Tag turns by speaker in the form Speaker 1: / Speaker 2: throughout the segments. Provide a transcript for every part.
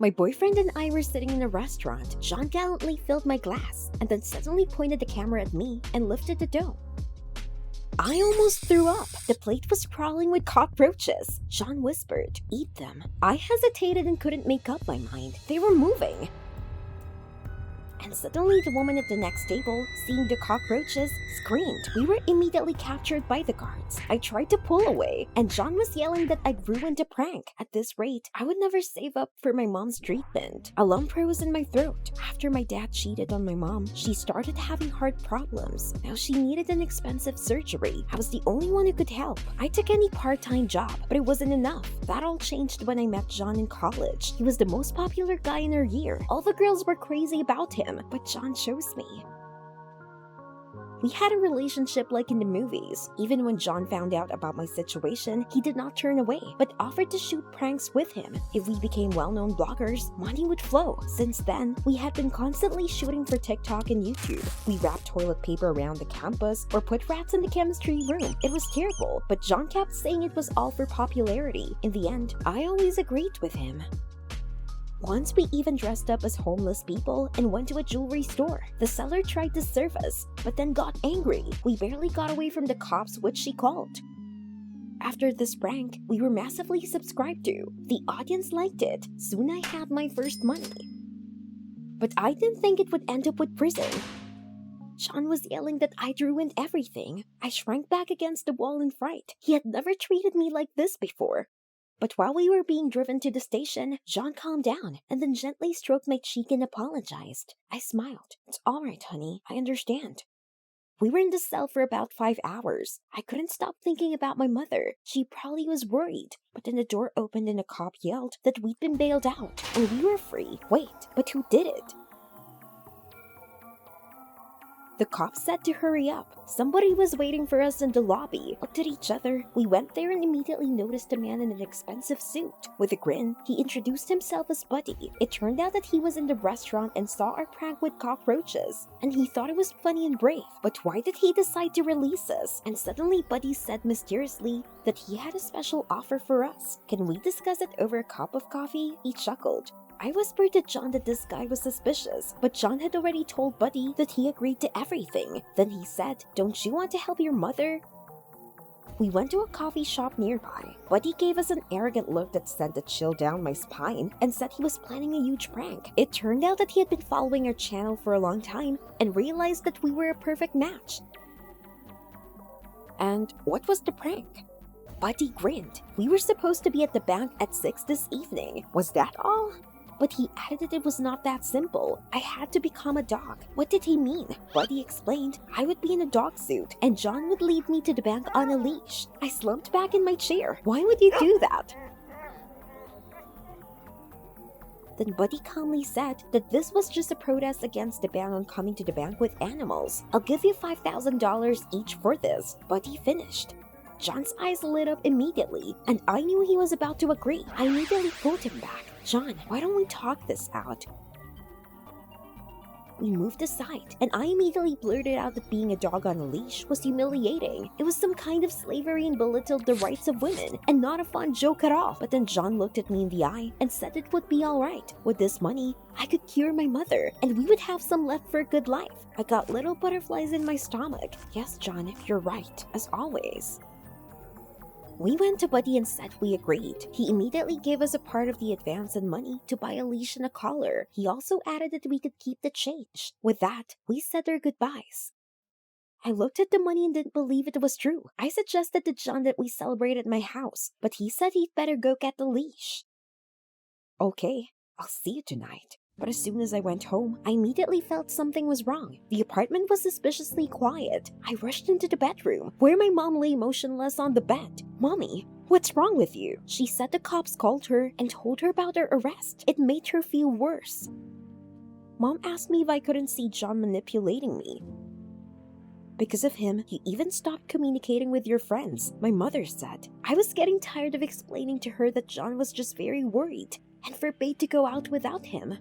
Speaker 1: My boyfriend and I were sitting in a restaurant. John gallantly filled my glass and then suddenly pointed the camera at me and lifted the dough. I almost threw up. The plate was crawling with cockroaches. John whispered, "Eat them." I hesitated and couldn't make up my mind. They were moving. And suddenly the woman at the next table, seeing the cockroaches, screamed. We were immediately captured by the guards. I tried to pull away, and John was yelling that I'd ruined the prank. At this rate, I would never save up for my mom's treatment. A lump rose in my throat. After my dad cheated on my mom, she started having heart problems. Now she needed an expensive surgery. I was the only one who could help. I took any part-time job, but it wasn't enough. That all changed when I met John in college. He was the most popular guy in our year. All the girls were crazy about him. But John chose me. We had a relationship like in the movies. Even when John found out about my situation, he did not turn away, but offered to shoot pranks with him. If we became well-known bloggers, money would flow. Since then, we had been constantly shooting for TikTok and YouTube. We wrapped toilet paper around the campus or put rats in the chemistry room. It was terrible, but John kept saying it was all for popularity. In the end, I always agreed with him. Once we even dressed up as homeless people and went to a jewelry store. The seller tried to serve us, but then got angry. We barely got away from the cops, which she called. After this prank, we were massively subscribed to. The audience liked it. Soon I had my first money. But I didn't think it would end up with prison. John was yelling that I'd ruined everything. I shrank back against the wall in fright. He had never treated me like this before. But while we were being driven to the station, John calmed down and then gently stroked my cheek and apologized. I smiled. "It's all right, honey. I understand." We were in the cell for about 5 hours. I couldn't stop thinking about my mother. She probably was worried. But then the door opened and a cop yelled that we'd been bailed out and we were free. Wait, but who did it? The cop said to hurry up. Somebody was waiting for us in the lobby. Looked at each other. We went there and immediately noticed a man in an expensive suit. With a grin, he introduced himself as Buddy. It turned out that he was in the restaurant and saw our prank with cockroaches, and he thought it was funny and brave. But why did he decide to release us? And suddenly Buddy said mysteriously that he had a special offer for us. Can we discuss it over a cup of coffee? He chuckled. I whispered to John that this guy was suspicious, but John had already told Buddy that he agreed to everything. Then he said, "Don't you want to help your mother?" We went to a coffee shop nearby. Buddy gave us an arrogant look that sent a chill down my spine and said he was planning a huge prank. It turned out that he had been following our channel for a long time and realized that we were a perfect match. And what was the prank? Buddy grinned. We were supposed to be at the bank at 6 this evening. Was that all? But he added that it was not that simple. I had to become a dog. What did he mean? Buddy explained I would be in a dog suit and John would lead me to the bank on a leash. I slumped back in my chair. Why would you do that? Then Buddy calmly said that this was just a protest against the ban on coming to the bank with animals. "I'll give you $5,000 each for this." Buddy finished. John's eyes lit up immediately, and I knew he was about to agree. I immediately pulled him back. "John, why don't we talk this out?" We moved aside, and I immediately blurted out that being a dog on a leash was humiliating. It was some kind of slavery and belittled the rights of women, and not a fun joke at all. But then John looked at me in the eye and said it would be alright. With this money, I could cure my mother, and we would have some left for a good life. I got little butterflies in my stomach. Yes, John, you're right, as always. We went to Buddy and said we agreed. He immediately gave us a part of the advance and money to buy a leash and a collar. He also added that we could keep the change. With that, we said our goodbyes. I looked at the money and didn't believe it was true. I suggested to John that we celebrate at my house, but he said he'd better go get the leash. "Okay, I'll see you tonight." But as soon as I went home, I immediately felt something was wrong. The apartment was suspiciously quiet. I rushed into the bedroom, where my mom lay motionless on the bed. "Mommy, what's wrong with you?" She said the cops called her and told her about our arrest. It made her feel worse. Mom asked me if I couldn't see John manipulating me. "Because of him, you even stopped communicating with your friends," my mother said. I was getting tired of explaining to her that John was just very worried and forbade to go out without him.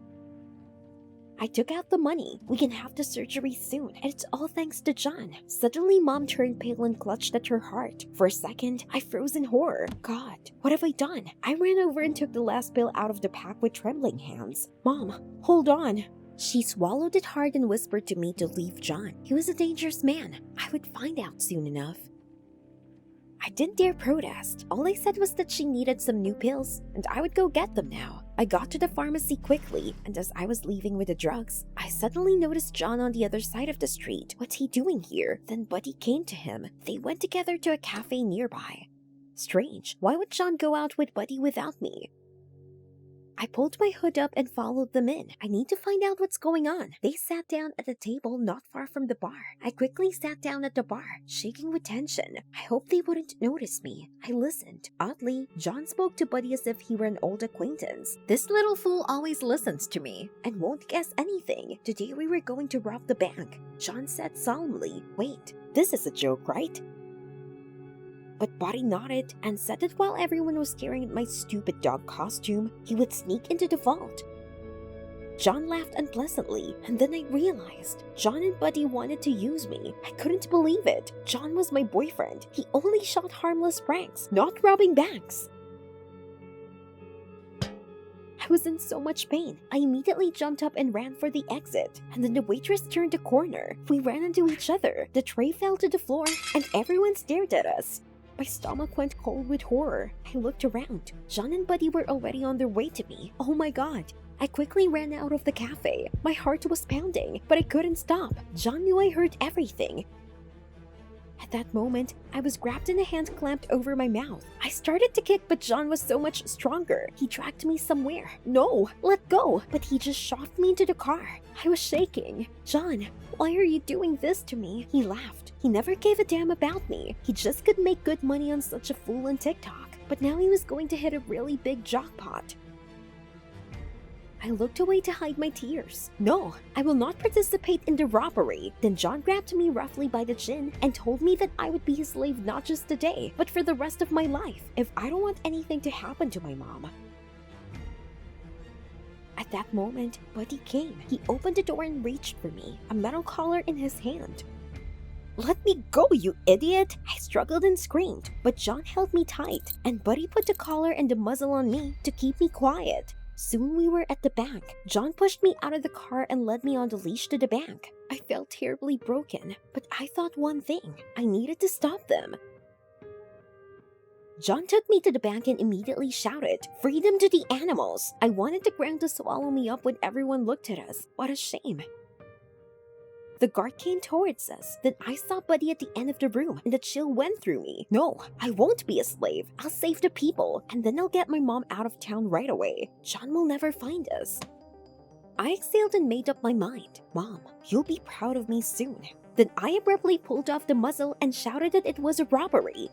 Speaker 1: I took out the money. We can have the surgery soon, and it's all thanks to John. Suddenly, Mom turned pale and clutched at her heart. For a second, I froze in horror. God, what have I done? I ran over and took the last pill out of the pack with trembling hands. Mom, hold on. She swallowed it hard and whispered to me to leave John. He was a dangerous man. I would find out soon enough. I didn't dare protest. All I said was that she needed some new pills, and I would go get them now. I got to the pharmacy quickly, and as I was leaving with the drugs, I suddenly noticed John on the other side of the street. What's he doing here? Then Buddy came to him. They went together to a cafe nearby. Strange. Why would John go out with Buddy without me? I pulled my hood up and followed them in. I need to find out what's going on. They sat down at a table not far from the bar. I quickly sat down at the bar, shaking with tension. I hoped they wouldn't notice me. I listened. Oddly, John spoke to Buddy as if he were an old acquaintance. This little fool always listens to me and won't guess anything. Today we were going to rob the bank. John said solemnly, "Wait, this is a joke, right?" But Buddy nodded and said that while everyone was staring at my stupid dog costume, he would sneak into the vault. John laughed unpleasantly, and then I realized John and Buddy wanted to use me. I couldn't believe it. John was my boyfriend. He only shot harmless pranks, not robbing banks. I was in so much pain. I immediately jumped up and ran for the exit, and then the waitress turned a corner. We ran into each other. The tray fell to the floor, and everyone stared at us. My stomach went cold with horror. I looked around. John and Buddy were already on their way to me. Oh my god. I quickly ran out of the cafe. My heart was pounding, but I couldn't stop. John knew I heard everything. At that moment, I was grabbed and a hand clamped over my mouth. I started to kick, but John was so much stronger. He dragged me somewhere. No, let go. But he just shoved me into the car. I was shaking. John, why are you doing this to me? He laughed. He never gave a damn about me. He just could make good money on such a fool on TikTok. But now he was going to hit a really big jackpot. I looked away to hide my tears. No, I will not participate in the robbery. Then John grabbed me roughly by the chin and told me that I would be his slave not just today, but for the rest of my life, if I don't want anything to happen to my mom. At that moment, Buddy came. He opened the door and reached for me, a metal collar in his hand. "Let me go, you idiot!" I struggled and screamed, but John held me tight, and Buddy put the collar and the muzzle on me to keep me quiet. Soon we were at the bank. John pushed me out of the car and led me on the leash to the bank. I felt terribly broken, but I thought one thing. I needed to stop them. John took me to the bank and immediately shouted, "Freedom to the animals!" I wanted the ground to swallow me up when everyone looked at us. What a shame. The guard came towards us. Then I saw Buddy at the end of the room, and the chill went through me. No, I won't be a slave. I'll save the people, and then I'll get my mom out of town right away. John will never find us. I exhaled and made up my mind. Mom, you'll be proud of me soon. Then I abruptly pulled off the muzzle and shouted that it was a robbery.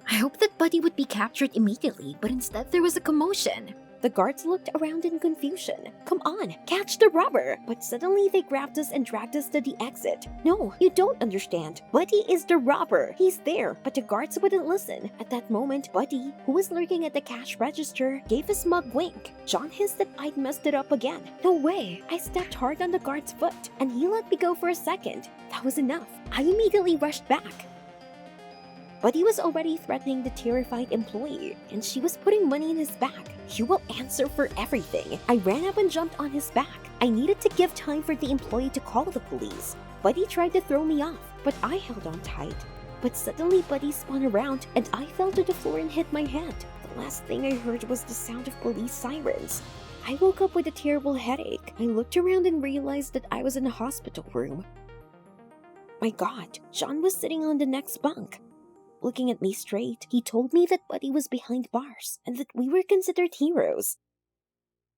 Speaker 1: I hoped that Buddy would be captured immediately, but instead there was a commotion. The guards looked around in confusion. "Come on, catch the robber!" But suddenly they grabbed us and dragged us to the exit. "No, you don't understand. Buddy is the robber. He's there." But the guards wouldn't listen. At that moment, Buddy, who was lurking at the cash register, gave a smug wink. John hissed that I'd messed it up again. No way. I stepped hard on the guard's foot, and he let me go for a second. That was enough. I immediately rushed back. Buddy was already threatening the terrified employee, and she was putting money in his bag. "You will answer for everything." I ran up and jumped on his back. I needed to give time for the employee to call the police. Buddy tried to throw me off, but I held on tight. But suddenly Buddy spun around, and I fell to the floor and hit my head. The last thing I heard was the sound of police sirens. I woke up with a terrible headache. I looked around and realized that I was in a hospital room. My God, John was sitting on the next bunk. Looking at me straight, he told me that Buddy was behind bars and that we were considered heroes.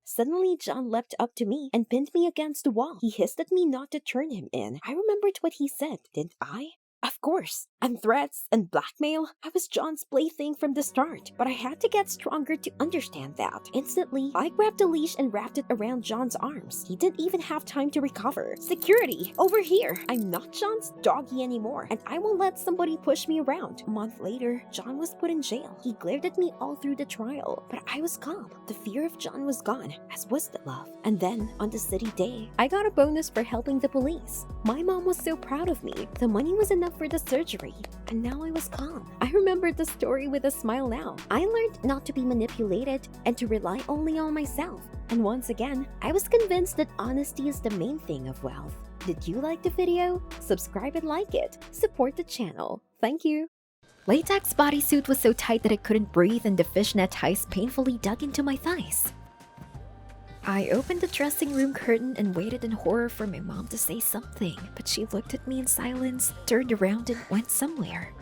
Speaker 1: Suddenly, John leapt up to me and pinned me against the wall. He hissed at me not to turn him in. I remembered what he said, didn't I? Of Of course, and threats and blackmail. I was John's plaything from the start, but I had to get stronger to understand that. Instantly, I grabbed a leash and wrapped it around John's arms. He didn't even have time to recover. Security! Over here! I'm not John's doggy anymore, and I won't let somebody push me around. A month later, John was put in jail. He glared at me all through the trial, but I was calm. The fear of John was gone, as was the love. And then, on the city day, I got a bonus for helping the police. My mom was so proud of me. The money was enough for the surgery, and now I was calm. I remember the story with a smile now. I learned not to be manipulated and to rely only on myself. And once again, I was convinced that honesty is the main thing of wealth. Did you like the video? Subscribe and like it. Support the channel. Thank you. Latex bodysuit was so tight that I couldn't breathe, and the fishnet ties painfully dug into my thighs. I opened the dressing room curtain and waited in horror for my mom to say something, but she looked at me in silence, turned around and went somewhere.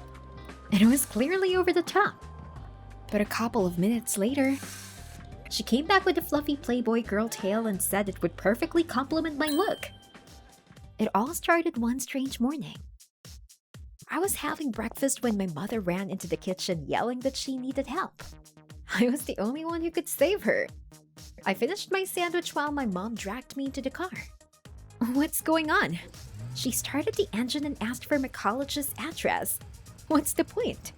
Speaker 1: And it was clearly over the top. But a couple of minutes later, she came back with a fluffy Playboy girl tail and said it would perfectly complement my look. It all started one strange morning. I was having breakfast when my mother ran into the kitchen yelling that she needed help. I was the only one who could save her. I finished my sandwich while my mom dragged me into the car. What's going on? She started the engine and asked for my college's address. What's the point?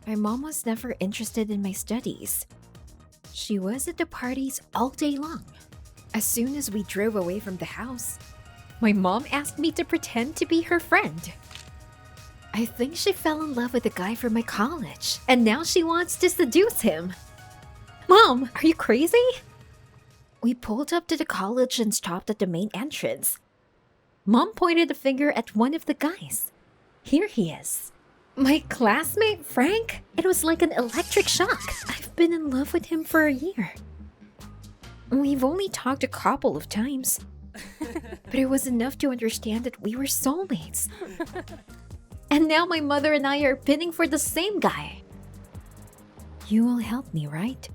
Speaker 1: My mom was never interested in my studies. She was at the parties all day long. As soon as we drove away from the house, my mom asked me to pretend to be her friend. I think she fell in love with a guy from my college, and now she wants to seduce him. Mom, are you crazy? We pulled up to the college and stopped at the main entrance. Mom pointed a finger at one of the guys. Here he is. My classmate, Frank? It was like an electric shock. I've been in love with him for a year. We've only talked a couple of times, but it was enough to understand that we were soulmates. And now my mother and I are pinning for the same guy. You will help me, right?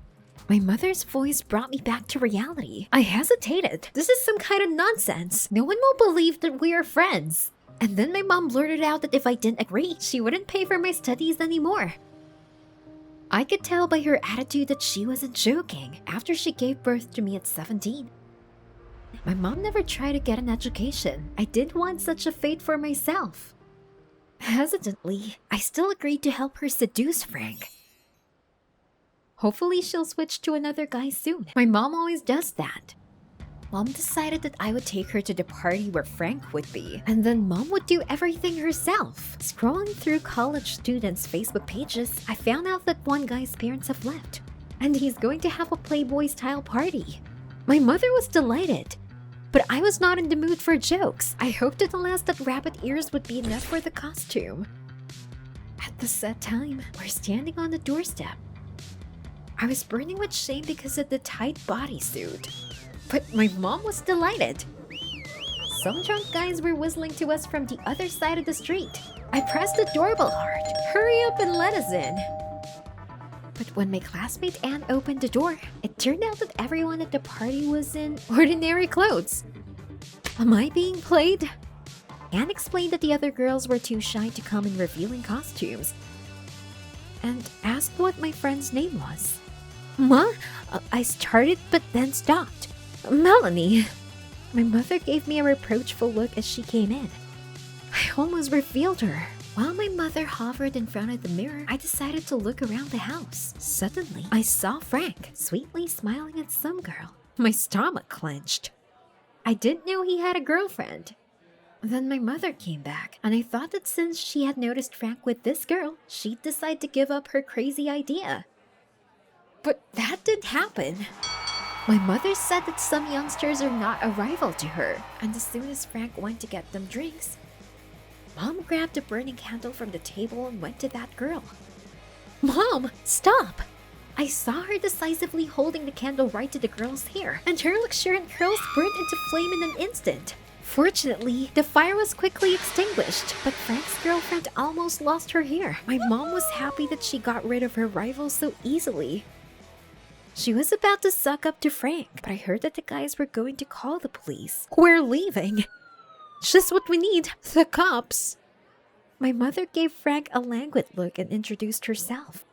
Speaker 1: My mother's voice brought me back to reality. I hesitated. This is some kind of nonsense. No one will believe that we are friends. And then my mom blurted out that if I didn't agree, she wouldn't pay for my studies anymore. I could tell by her attitude that she wasn't joking after she gave birth to me at 17. My mom never tried to get an education. I didn't want such a fate for myself. Hesitantly, I still agreed to help her seduce Frank. Hopefully she'll switch to another guy soon. My mom always does that. Mom decided that I would take her to the party where Frank would be, and then Mom would do everything herself. Scrolling through college students' Facebook pages, I found out that one guy's parents have left, and he's going to have a Playboy-style party. My mother was delighted, but I was not in the mood for jokes. I hoped at the last that rabbit ears would be enough for the costume. At the set time, we're standing on the doorstep. I was burning with shame because of the tight bodysuit, but my mom was delighted. Some drunk guys were whistling to us from the other side of the street. I pressed the doorbell hard. Hurry up and let us in. But when my classmate Anne opened the door, it turned out that everyone at the party was in ordinary clothes. Am I being played? Anne explained that the other girls were too shy to come in revealing costumes, and asked what my friend's name was. Ma? I started but then stopped. Melanie. My mother gave me a reproachful look as she came in. I almost revealed her. While my mother hovered in front of the mirror, I decided to look around the house. Suddenly, I saw Frank sweetly smiling at some girl. My stomach clenched. I didn't know he had a girlfriend. Then my mother came back, and I thought that since she had noticed Frank with this girl, she'd decide to give up her crazy idea. But that didn't happen. My mother said that some youngsters are not a rival to her, and as soon as Frank went to get them drinks, Mom grabbed a burning candle from the table and went to that girl. Mom, stop! I saw her decisively holding the candle right to the girl's hair, and her luxuriant curls burnt into flame in an instant. Fortunately, the fire was quickly extinguished, but Frank's girlfriend almost lost her hair. My mom was happy that she got rid of her rival so easily. She was about to suck up to Frank, but I heard that the guys were going to call the police. We're leaving. Just what we need, the cops. My mother gave Frank a languid look and introduced herself.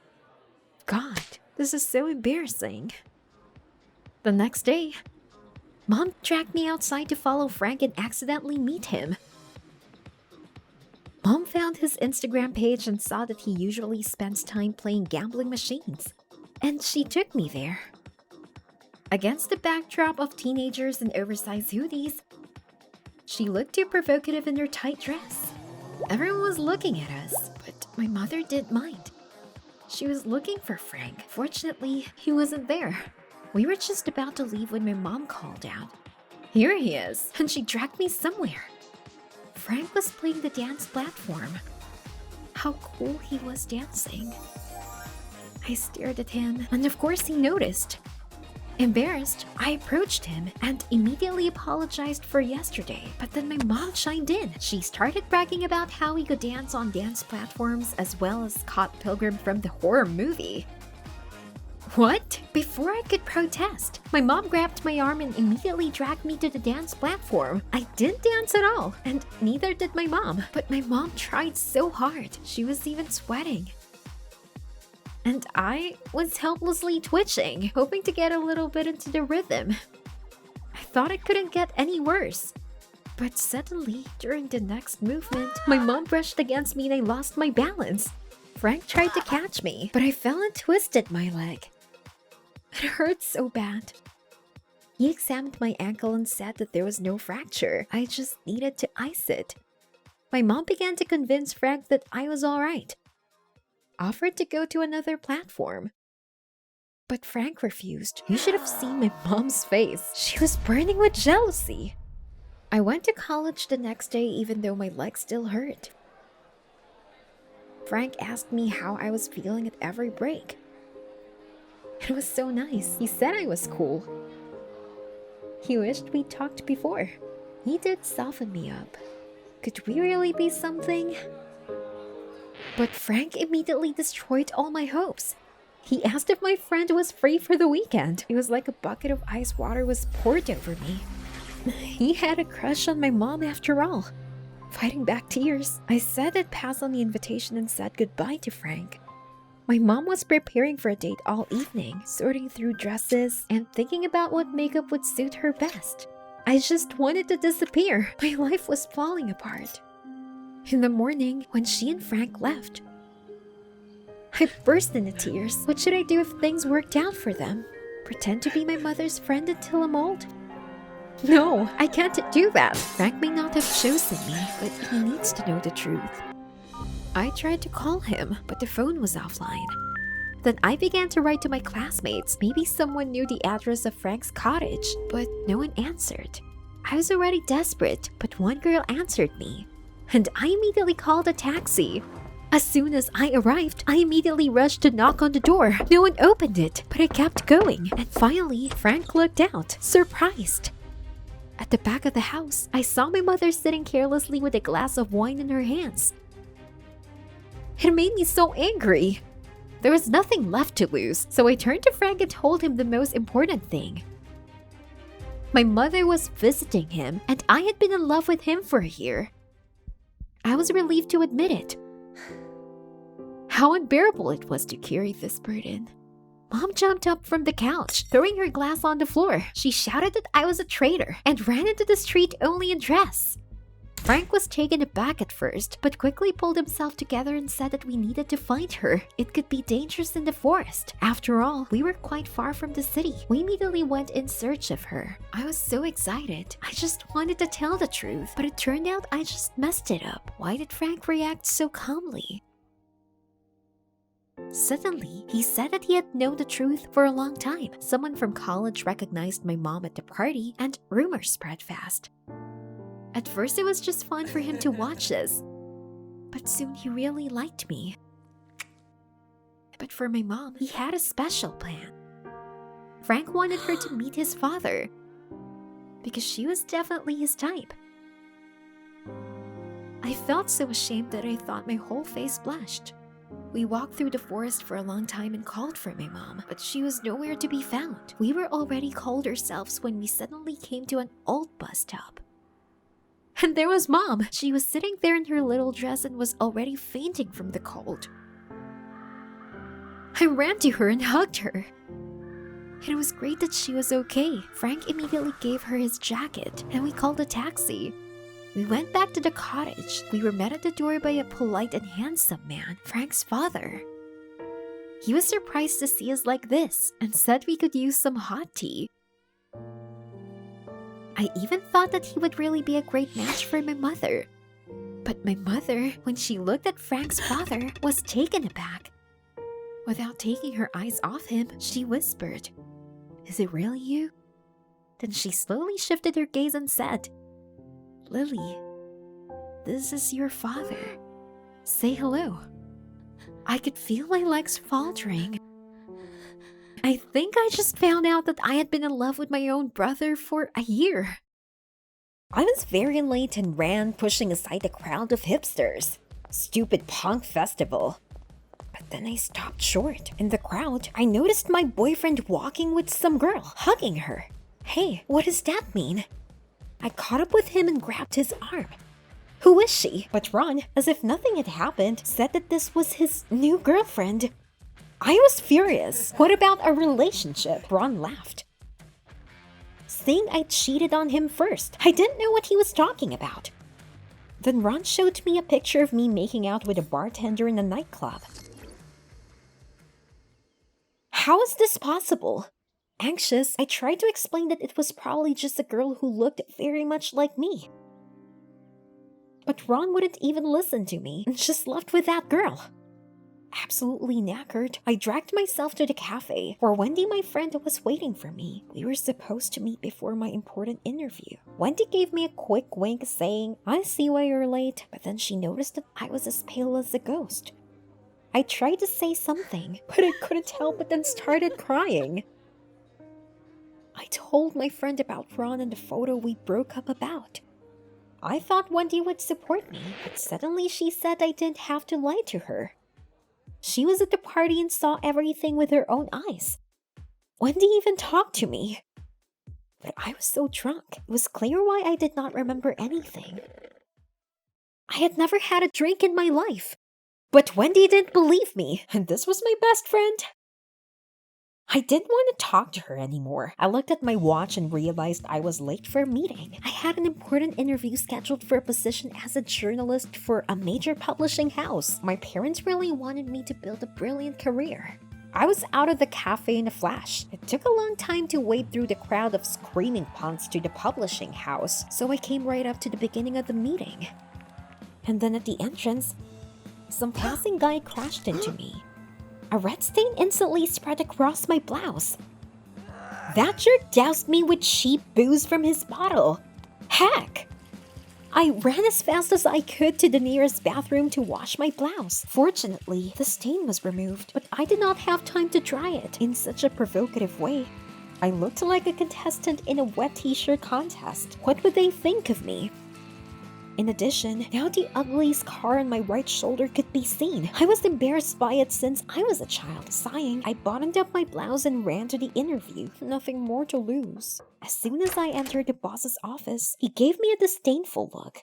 Speaker 1: God, this is so embarrassing. The next day, Mom dragged me outside to follow Frank and accidentally meet him. Mom found his Instagram page and saw that he usually spends time playing gambling machines, and she took me there. Against the backdrop of teenagers in oversized hoodies, she looked too provocative in her tight dress. Everyone was looking at us, but my mother didn't mind. She was looking for Frank. Fortunately, he wasn't there. We were just about to leave when my mom called out. Here he is, and she dragged me somewhere. Frank was playing the dance platform. How cool he was dancing. I stared at him, and of course he noticed. Embarrassed, I approached him and immediately apologized for yesterday. But then my mom chimed in. She started bragging about how he could dance on dance platforms as well as Scott Pilgrim from the horror movie. What? Before I could protest, my mom grabbed my arm and immediately dragged me to the dance platform. I didn't dance at all, and neither did my mom. But my mom tried so hard. She was even sweating. And I was helplessly twitching, hoping to get a little bit into the rhythm. I thought it couldn't get any worse. But suddenly, during the next movement, my mom brushed against me and I lost my balance. Frank tried to catch me, but I fell and twisted my leg. It hurt so bad. He examined my ankle and said that there was no fracture. I just needed to ice it. My mom began to convince Frank that I was alright. Offered to go to another platform. But Frank refused. You should have seen my mom's face. She was burning with jealousy. I went to college the next day even though my leg still hurt. Frank asked me how I was feeling at every break. It was so nice. He said I was cool. He wished we'd talked before. He did soften me up. Could we really be something? But Frank immediately destroyed all my hopes. He asked if my friend was free for the weekend. It was like a bucket of ice water was poured over me. He had a crush on my mom after all. Fighting back tears, I said I'd pass on the invitation and said goodbye to Frank. My mom was preparing for a date all evening, sorting through dresses and thinking about what makeup would suit her best. I just wanted to disappear. My life was falling apart. In the morning, when she and Frank left, I burst into tears. What should I do if things worked out for them? Pretend to be my mother's friend until I'm old? No, I can't do that. Frank may not have chosen me, but he needs to know the truth. I tried to call him, but the phone was offline. Then I began to write to my classmates. Maybe someone knew the address of Frank's cottage, but no one answered. I was already desperate, but one girl answered me. And I immediately called a taxi. As soon as I arrived, I immediately rushed to knock on the door. No one opened it, but I kept going. And finally, Frank looked out, surprised. At the back of the house, I saw my mother sitting carelessly with a glass of wine in her hands. It made me so angry. There was nothing left to lose, so I turned to Frank and told him the most important thing. My mother was visiting him, and I had been in love with him for a year. I was relieved to admit it. How unbearable it was to carry this burden. Mom jumped up from the couch, throwing her glass on the floor. She shouted that I was a traitor and ran into the street only in dress. Frank was taken aback at first, but quickly pulled himself together and said that we needed to find her. It could be dangerous in the forest. After all, we were quite far from the city. We immediately went in search of her. I was so excited. I just wanted to tell the truth, but it turned out I just messed it up. Why did Frank react so calmly? Suddenly, he said that he had known the truth for a long time. Someone from college recognized my mom at the party, and rumors spread fast. At first, it was just fun for him to watch us, but soon he really liked me. But for my mom, he had a special plan. Frank wanted her to meet his father, because she was definitely his type. I felt so ashamed that I thought my whole face blushed. We walked through the forest for a long time and called for my mom, but she was nowhere to be found. We were already cold ourselves when we suddenly came to an old bus stop. And there was Mom. She was sitting there in her little dress and was already fainting from the cold. I ran to her and hugged her. It was great that she was okay. Frank immediately gave her his jacket, and we called a taxi. We went back to the cottage. We were met at the door by a polite and handsome man, Frank's father. He was surprised to see us like this and said we could use some hot tea. I even thought that he would really be a great match for my mother. But my mother, when she looked at Frank's father, was taken aback. Without taking her eyes off him, she whispered, "Is it really you?" Then she slowly shifted her gaze and said, "Lily, this is your father. Say hello." I could feel my legs faltering. I think I just found out that I had been in love with my own brother for a year. I was very late and ran, pushing aside the crowd of hipsters. Stupid punk festival. But then I stopped short. In the crowd, I noticed my boyfriend walking with some girl, hugging her. Hey, what does that mean? I caught up with him and grabbed his arm. Who is she? But Ron, as if nothing had happened, said that this was his new girlfriend. I was furious. What about a relationship? Ron laughed, saying I cheated on him first. I didn't know what he was talking about. Then Ron showed me a picture of me making out with a bartender in a nightclub. How is this possible? Anxious, I tried to explain that it was probably just a girl who looked very much like me. But Ron wouldn't even listen to me and just left with that girl. Absolutely knackered, I dragged myself to the cafe, where Wendy, my friend, was waiting for me. We were supposed to meet before my important interview. Wendy gave me a quick wink saying, "I see why you're late," but then she noticed that I was as pale as a ghost. I tried to say something, but I couldn't help but then started crying. I told my friend about Ron and the photo we broke up about. I thought Wendy would support me, but suddenly she said I didn't have to lie to her. She was at the party and saw everything with her own eyes. Wendy even talked to me. But I was so drunk, it was clear why I did not remember anything. I had never had a drink in my life. But Wendy didn't believe me, and this was my best friend. I didn't want to talk to her anymore. I looked at my watch and realized I was late for a meeting. I had an important interview scheduled for a position as a journalist for a major publishing house. My parents really wanted me to build a brilliant career. I was out of the cafe in a flash. It took a long time to wade through the crowd of screaming punks to the publishing house, so I came right up to the beginning of the meeting. And then at the entrance, some passing guy crashed into me. A red stain instantly spread across my blouse. That jerk doused me with cheap booze from his bottle. Heck! I ran as fast as I could to the nearest bathroom to wash my blouse. Fortunately, the stain was removed, but I did not have time to dry it in such a provocative way. I looked like a contestant in a wet t-shirt contest. What would they think of me? In addition, now the ugly scar on my right shoulder could be seen. I was embarrassed by it since I was a child. Sighing, I buttoned up my blouse and ran to the interview. Nothing more to lose. As soon as I entered the boss's office, he gave me a disdainful look.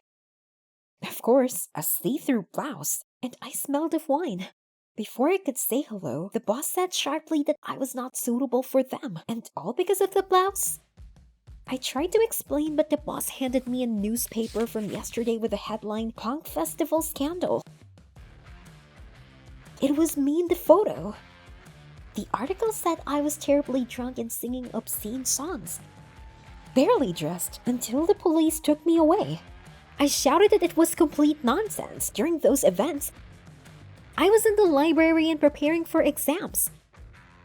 Speaker 1: Of course, a see-through blouse, and I smelled of wine. Before I could say hello, the boss said sharply that I was not suitable for them, and all because of the blouse? I tried to explain, but the boss handed me a newspaper from yesterday with the headline, "Punk Festival Scandal." It was me in the photo. The article said I was terribly drunk and singing obscene songs. Barely dressed until the police took me away. I shouted that it was complete nonsense. During those events, I was in the library and preparing for exams.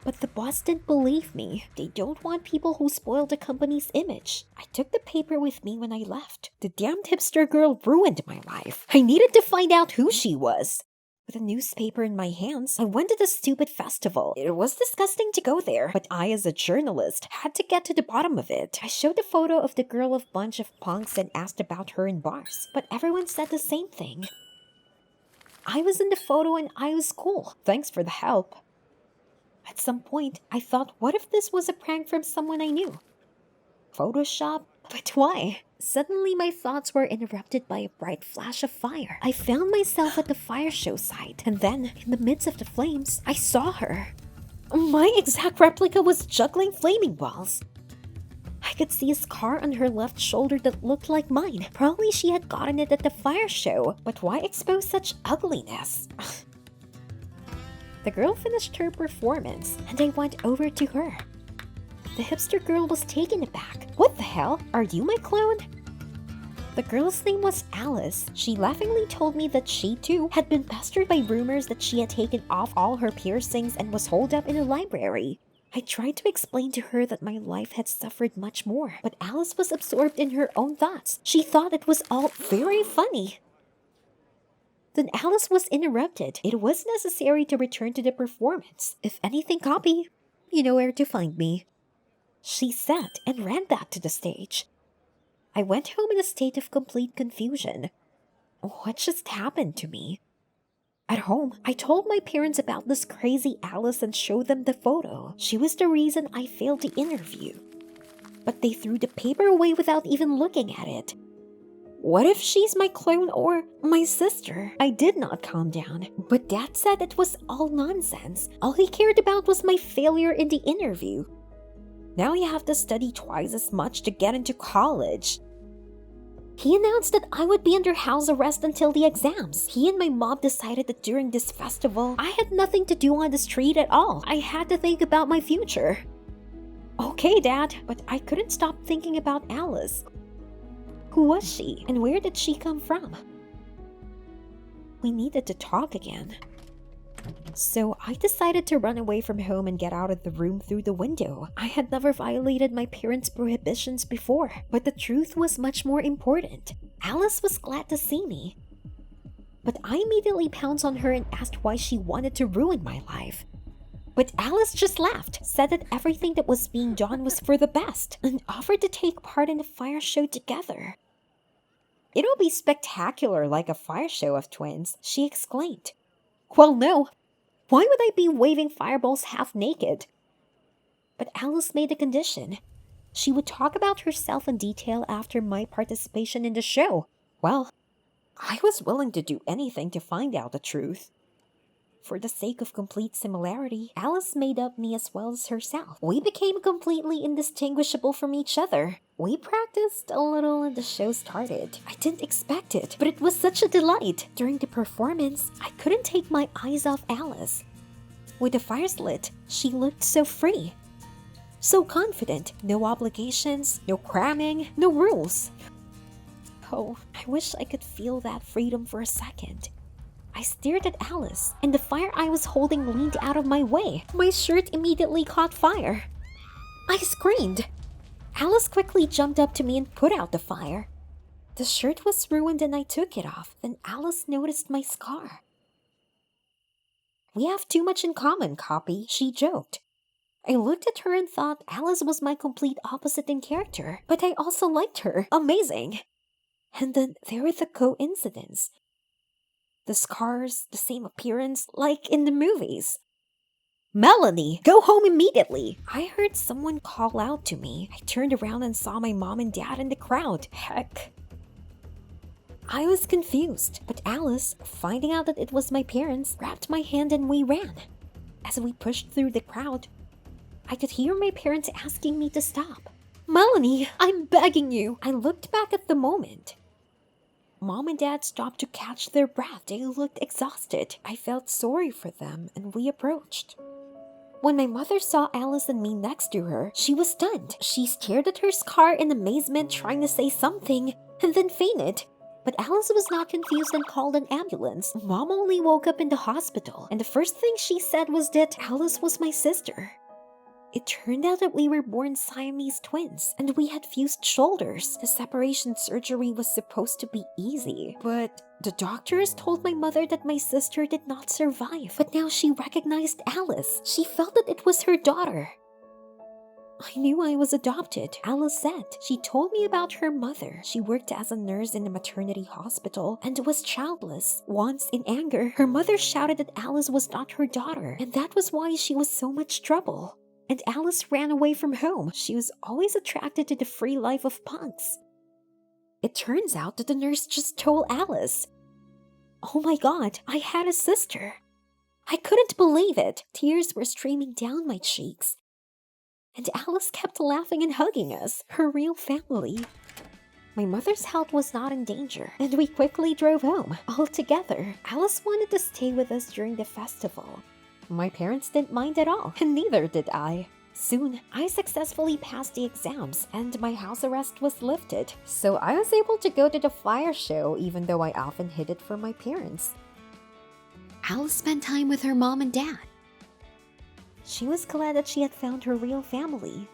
Speaker 1: But the boss didn't believe me. They don't want people who spoil the company's image. I took the paper with me when I left. The damned hipster girl ruined my life. I needed to find out who she was. With a newspaper in my hands, I went to the stupid festival. It was disgusting to go there, but I, as a journalist, had to get to the bottom of it. I showed a photo of the girl of bunch of punks and asked about her in bars, but everyone said the same thing. I was in the photo and I was cool. Thanks for the help. At some point, I thought, what if this was a prank from someone I knew? Photoshop? But why? Suddenly, my thoughts were interrupted by a bright flash of fire. I found myself at the fire show site, and then, in the midst of the flames, I saw her. My exact replica was juggling flaming balls. I could see a scar on her left shoulder that looked like mine. Probably she had gotten it at the fire show, but why expose such ugliness? The girl finished her performance, and I went over to her. The hipster girl was taken aback. What the hell? Are you my clone? The girl's name was Alice. She laughingly told me that she too had been pestered by rumors that she had taken off all her piercings and was holed up in a library. I tried to explain to her that my life had suffered much more, but Alice was absorbed in her own thoughts. She thought it was all very funny. Then Alice was interrupted. It was necessary to return to the performance. If anything, copy. You know where to find me, she said, and ran back to the stage. I went home in a state of complete confusion. What just happened to me? At home, I told my parents about this crazy Alice and showed them the photo. She was the reason I failed the interview. But they threw the paper away without even looking at it. What if she's my clone or my sister? I did not calm down, but Dad said it was all nonsense. All he cared about was my failure in the interview. Now you have to study twice as much to get into college. He announced that I would be under house arrest until the exams. He and my mom decided that during this festival, I had nothing to do on the street at all. I had to think about my future. Okay, Dad, but I couldn't stop thinking about Alice. Who was she, and where did she come from? We needed to talk again. So I decided to run away from home and get out of the room through the window. I had never violated my parents' prohibitions before, but the truth was much more important. Alice was glad to see me. But I immediately pounced on her and asked why she wanted to ruin my life. But Alice just laughed, said that everything that was being done was for the best, and offered to take part in the fire show together. It'll be spectacular like a fire show of twins, she exclaimed. Well, no. Why would I be waving fireballs half naked? But Alice made a condition. She would talk about herself in detail after my participation in the show. Well, I was willing to do anything to find out the truth. For the sake of complete similarity, Alice made up me as well as herself. We became completely indistinguishable from each other. We practiced a little and the show started. I didn't expect it, but it was such a delight. During the performance, I couldn't take my eyes off Alice. With the fires lit, she looked so free. So confident. No obligations, no cramming, no rules. Oh, I wish I could feel that freedom for a second. I stared at Alice, and the fire I was holding leaned out of my way. My shirt immediately caught fire. I screamed. Alice quickly jumped up to me and put out the fire. The shirt was ruined and I took it off. Then Alice noticed my scar. We have too much in common, Copy, she joked. I looked at her and thought Alice was my complete opposite in character, but I also liked her. Amazing. And then there was the coincidence. The scars, the same appearance, like in the movies. Melanie, go home immediately! I heard someone call out to me. I turned around and saw my mom and dad in the crowd. Heck. I was confused, but Alice, finding out that it was my parents, grabbed my hand and we ran. As we pushed through the crowd, I could hear my parents asking me to stop. Melanie, I'm begging you! I looked back at the moment. Mom and Dad stopped to catch their breath. They looked exhausted. I felt sorry for them, and we approached. When my mother saw Alice and me next to her, she was stunned. She stared at her scar in amazement, trying to say something, and then fainted. But Alice was not confused and called an ambulance. Mom only woke up in the hospital, and the first thing she said was that Alice was my sister. It turned out that we were born Siamese twins, and we had fused shoulders. The separation surgery was supposed to be easy, but the doctors told my mother that my sister did not survive. But now she recognized Alice. She felt that it was her daughter. I knew I was adopted, Alice said. She told me about her mother. She worked as a nurse in a maternity hospital and was childless. Once, in anger, her mother shouted that Alice was not her daughter, and that was why she was so much trouble. And Alice ran away from home. She was always attracted to the free life of punks. It turns out that the nurse just told Alice. Oh my god, I had a sister. I couldn't believe it. Tears were streaming down my cheeks. And Alice kept laughing and hugging us, her real family. My mother's health was not in danger, and we quickly drove home, all together. Alice wanted to stay with us during the festival. My parents didn't mind at all, and neither did I. Soon, I successfully passed the exams, and my house arrest was lifted, so I was able to go to the fire show even though I often hid it from my parents. Alice spent time with her mom and dad. She was glad that she had found her real family.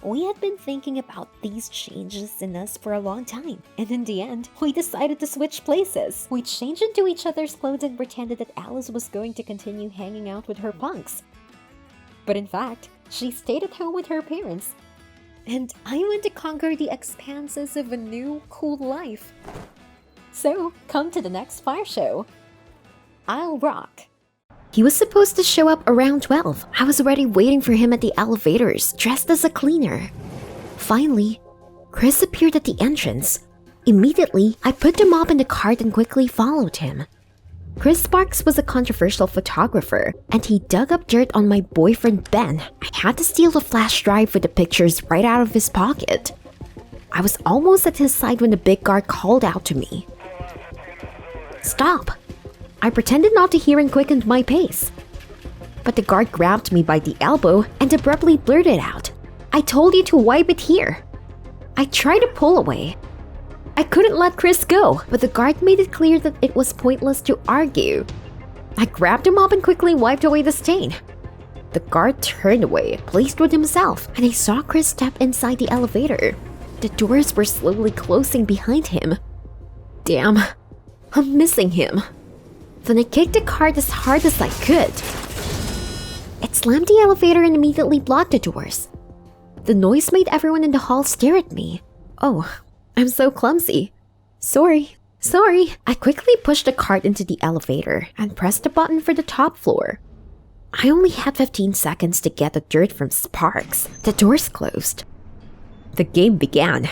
Speaker 1: We had been thinking about these changes in us for a long time, and in the end, we decided to switch places. We changed into each other's clothes and pretended that Alice was going to continue hanging out with her punks. But in fact, she stayed at home with her parents, and I went to conquer the expanses of a new, cool life. So, come to the next fire show. I'll rock. He was supposed to show up around 12. I was already waiting for him at the elevators, dressed as a cleaner. Finally, Chris appeared at the entrance. Immediately, I put the mop in the cart and quickly followed him. Chris Sparks was a controversial photographer, and he dug up dirt on my boyfriend Ben. I had to steal the flash drive for the pictures right out of his pocket. I was almost at his side when the big guard called out to me. Stop! I pretended not to hear and quickened my pace. But the guard grabbed me by the elbow and abruptly blurted out, "I told you to wipe it here." I tried to pull away. I couldn't let Chris go, but the guard made it clear that it was pointless to argue. I grabbed him up and quickly wiped away the stain. The guard turned away, pleased with himself, and I saw Chris step inside the elevator. The doors were slowly closing behind him. Damn, I'm missing him. Then I kicked the cart as hard as I could. It slammed the elevator and immediately blocked the doors. The noise made everyone in the hall stare at me. Oh, I'm so clumsy. Sorry. I quickly pushed the cart into the elevator and pressed the button for the top floor. I only had 15 seconds to get the dirt from Sparks. The doors closed. The game began.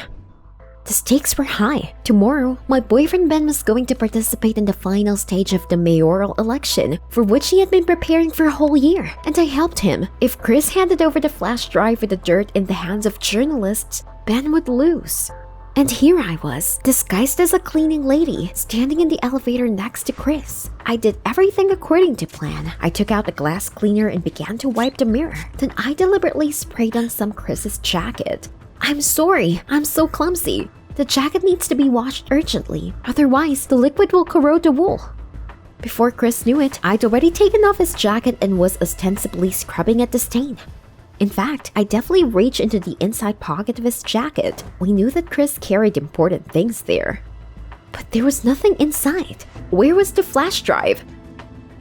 Speaker 1: The stakes were high. Tomorrow, my boyfriend Ben was going to participate in the final stage of the mayoral election, for which he had been preparing for a whole year, and I helped him. If Chris handed over the flash drive with the dirt in the hands of journalists, Ben would lose. And here I was, disguised as a cleaning lady, standing in the elevator next to Chris. I did everything according to plan. I took out the glass cleaner and began to wipe the mirror. Then I deliberately sprayed on some Chris's jacket. I'm sorry, I'm so clumsy. The jacket needs to be washed urgently, otherwise the liquid will corrode the wool. Before Chris knew it, I'd already taken off his jacket and was ostensibly scrubbing at the stain. In fact, I definitely reached into the inside pocket of his jacket. We knew that Chris carried important things there. But there was nothing inside. Where was the flash drive?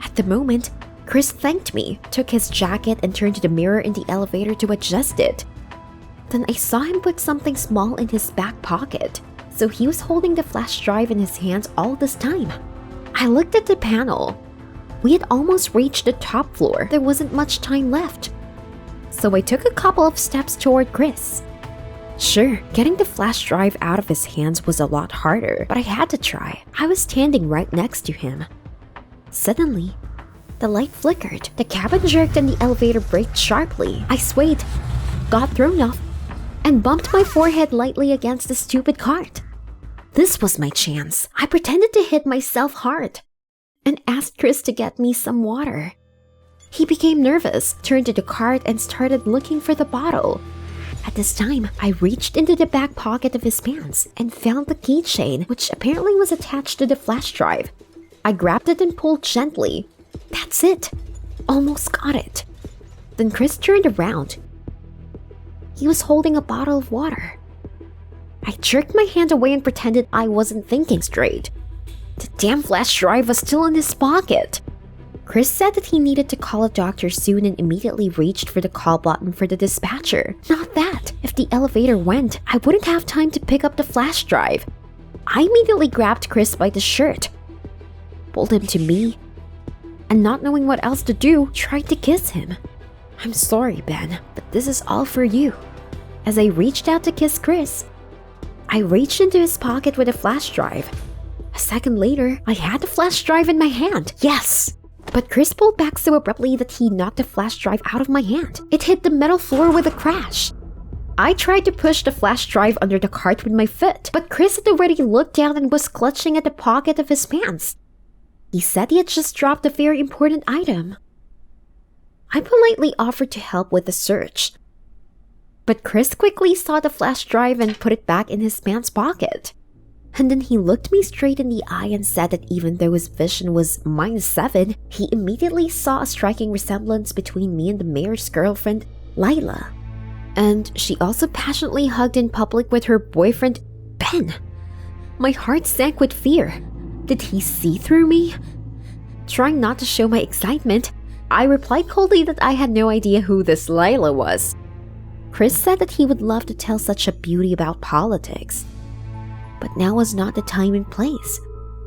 Speaker 1: At the moment, Chris thanked me, took his jacket and turned to the mirror in the elevator to adjust it. Then I saw him put something small in his back pocket, so he was holding the flash drive in his hands all this time. I looked at the panel. We had almost reached the top floor. There wasn't much time left. So I took a couple of steps toward Chris. Sure, getting the flash drive out of his hands was a lot harder, but I had to try. I was standing right next to him. Suddenly, the light flickered. The cabin jerked and the elevator braked sharply. I swayed, got thrown off, and bumped my forehead lightly against the stupid cart. This was my chance. I pretended to hit myself hard and asked Chris to get me some water. He became nervous, turned to the cart, and started looking for the bottle. At this time, I reached into the back pocket of his pants and found the keychain, which apparently was attached to the flash drive. I grabbed it and pulled gently. That's it. Almost got it. Then Chris turned around. He was holding a bottle of water. I jerked my hand away and pretended I wasn't thinking straight. The damn flash drive was still in his pocket. Chris said that he needed to call a doctor soon and immediately reached for the call button for the dispatcher. Not that. If the elevator went, I wouldn't have time to pick up the flash drive. I immediately grabbed Chris by the shirt, pulled him to me, and not knowing what else to do, tried to kiss him. I'm sorry, Ben, but this is all for you. As I reached out to kiss Chris, I reached into his pocket with a flash drive. A second later, I had the flash drive in my hand. Yes! But Chris pulled back so abruptly that he knocked the flash drive out of my hand. It hit the metal floor with a crash. I tried to push the flash drive under the cart with my foot, but Chris had already looked down and was clutching at the pocket of his pants. He said he had just dropped a very important item. I politely offered to help with the search. But Chris quickly saw the flash drive and put it back in his pants pocket. And then he looked me straight in the eye and said that even though his vision was -7, he immediately saw a striking resemblance between me and the mayor's girlfriend, Lila. And she also passionately hugged in public with her boyfriend, Ben. My heart sank with fear. Did he see through me? Trying not to show my excitement, I replied coldly that I had no idea who this Lila was. Chris said that he would love to tell such a beauty about politics. But now was not the time and place.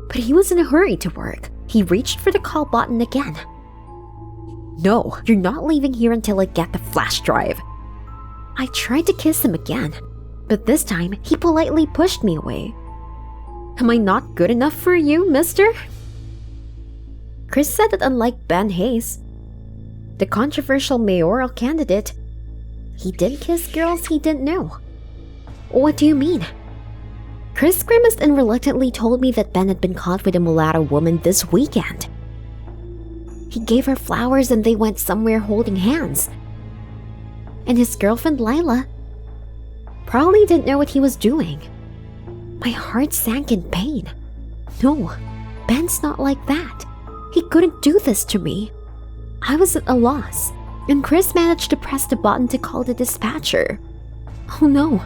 Speaker 1: But he was in a hurry to work. He reached for the call button again. No, you're not leaving here until I get the flash drive. I tried to kiss him again, but this time he politely pushed me away. Am I not good enough for you, mister? Chris said that unlike Ben Hayes, the controversial mayoral candidate, he didn't kiss girls he didn't know. What do you mean? Chris grimaced and reluctantly told me that Ben had been caught with a mulatto woman this weekend. He gave her flowers and they went somewhere holding hands. And his girlfriend Lila probably didn't know what he was doing. My heart sank in pain. No, Ben's not like that. He couldn't do this to me. I was at a loss, and Chris managed to press the button to call the dispatcher. Oh no.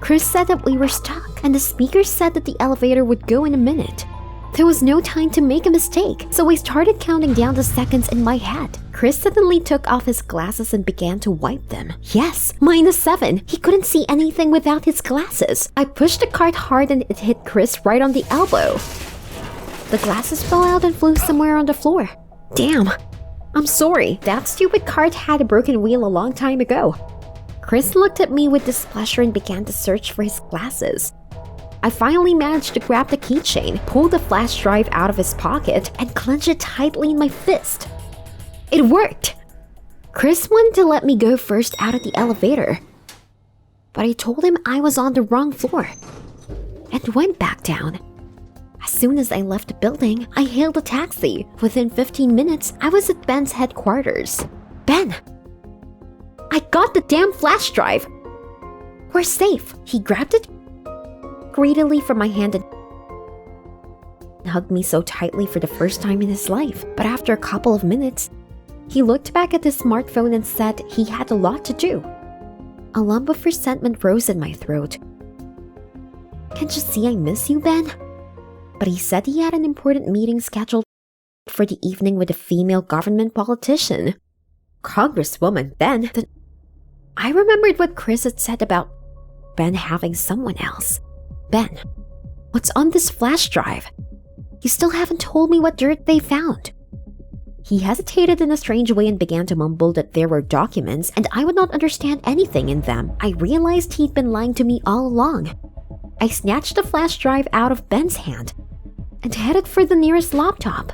Speaker 1: Chris said that we were stuck, and the speaker said that the elevator would go in a minute. There was no time to make a mistake, so I started counting down the seconds in my head. Chris suddenly took off his glasses and began to wipe them. Yes, -7. He couldn't see anything without his glasses. I pushed the cart hard and it hit Chris right on the elbow. The glasses fell out and flew somewhere on the floor. Damn. I'm sorry, that stupid cart had a broken wheel a long time ago. Chris looked at me with displeasure and began to search for his glasses. I finally managed to grab the keychain, pull the flash drive out of his pocket, and clench it tightly in my fist. It worked! Chris wanted to let me go first out of the elevator, but I told him I was on the wrong floor, and went back down. As soon as I left the building, I hailed a taxi. Within 15 minutes, I was at Ben's headquarters. Ben! I got the damn flash drive! We're safe. He grabbed it greedily from my hand and hugged me so tightly for the first time in his life. But after a couple of minutes, he looked back at his smartphone and said he had a lot to do. A lump of resentment rose in my throat. Can't you see I miss you, Ben? But he said he had an important meeting scheduled for the evening with a female government politician. Congresswoman Ben. Then I remembered what Chris had said about Ben having someone else. Ben, what's on this flash drive? You still haven't told me what dirt they found. He hesitated in a strange way and began to mumble that there were documents and I would not understand anything in them. I realized he'd been lying to me all along. I snatched the flash drive out of Ben's hand and headed for the nearest laptop.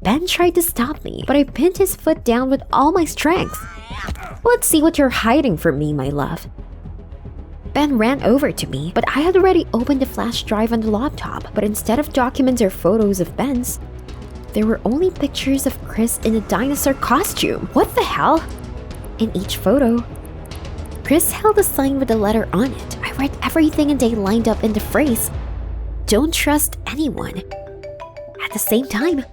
Speaker 1: Ben tried to stop me, but I pinned his foot down with all my strength. Let's see what you're hiding from me, my love. Ben ran over to me, but I had already opened the flash drive on the laptop. But instead of documents or photos of Ben's, there were only pictures of Chris in a dinosaur costume. What the hell? In each photo, Chris held a sign with a letter on it. I read everything and they lined up in the phrase, "Don't trust anyone." At the same time,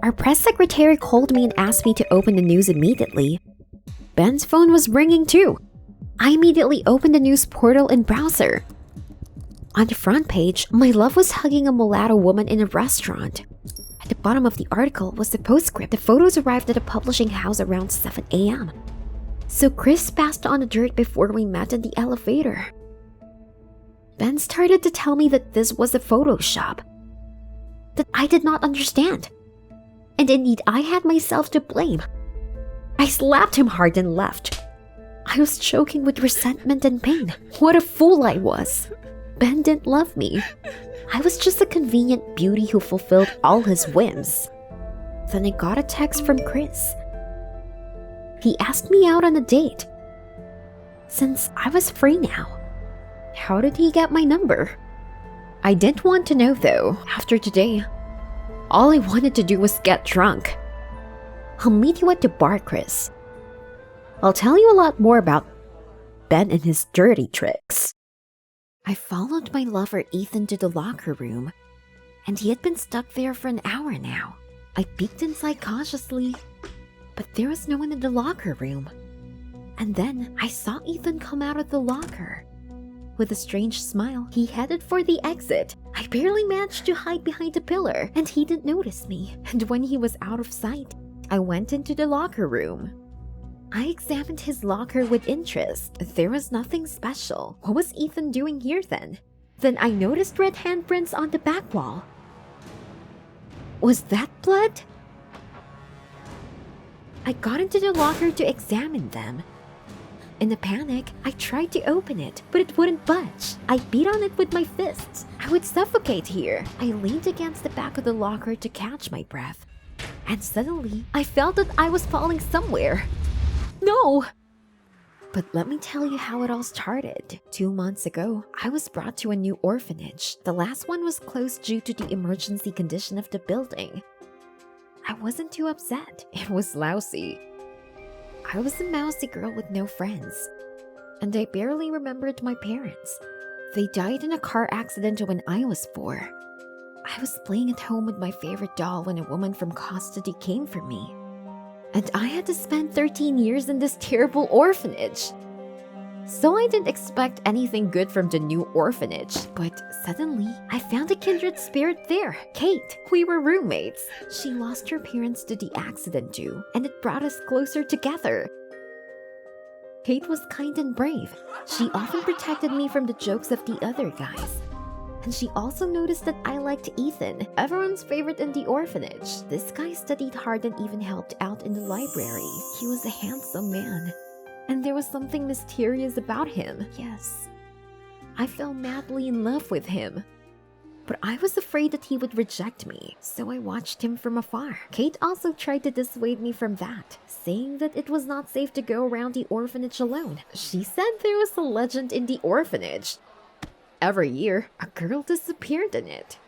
Speaker 1: our press secretary called me and asked me to open the news immediately. Ben's phone was ringing too. I immediately opened the news portal and browser. On the front page, my love was hugging a mulatto woman in a restaurant. At the bottom of the article was the postscript. The photos arrived at the publishing house around 7 a.m. So Chris passed on the dirt before we met in the elevator. Ben started to tell me that this was a Photoshop that I did not understand. And indeed, I had myself to blame. I slapped him hard and left. I was choking with resentment and pain. What a fool I was. Ben didn't love me. I was just a convenient beauty who fulfilled all his whims. Then I got a text from Chris. He asked me out on a date. Since I was free now, how did he get my number? I didn't want to know though. After today, all I wanted to do was get drunk. I'll meet you at the bar, Chris. I'll tell you a lot more about Ben and his dirty tricks. I followed my lover Ethan to the locker room, and he had been stuck there for an hour now. I peeked inside cautiously, but there was no one in the locker room. And then I saw Ethan come out of the locker. With a strange smile, he headed for the exit. I barely managed to hide behind a pillar, and he didn't notice me. And when he was out of sight, I went into the locker room. I examined his locker with interest. There was nothing special. What was Ethan doing here then? Then I noticed red handprints on the back wall. Was that blood? I got into the locker to examine them. In a panic, I tried to open it, but it wouldn't budge. I beat on it with my fists. I would suffocate here. I leaned against the back of the locker to catch my breath. And suddenly, I felt that I was falling somewhere. No! But let me tell you how it all started. 2 months ago, I was brought to a new orphanage. The last one was closed due to the emergency condition of the building. I wasn't too upset. It was lousy. I was a mousy girl with no friends, and I barely remembered my parents. They died in a car accident when I was 4. I was playing at home with my favorite doll when a woman from custody came for me, and I had to spend 13 years in this terrible orphanage. So I didn't expect anything good from the new orphanage, but suddenly I found a kindred spirit there, Kate. We were roommates. She lost her parents to the accident too, and it brought us closer together. Kate was kind and brave. She often protected me from the jokes of the other guys. And she also noticed that I liked Ethan, everyone's favorite in the orphanage. This guy studied hard and even helped out in the library. He was a handsome man. And there was something mysterious about him. Yes, I fell madly in love with him. But I was afraid that he would reject me, so I watched him from afar. Kate also tried to dissuade me from that, saying that it was not safe to go around the orphanage alone. She said there was a legend in the orphanage. Every year, a girl disappeared in it.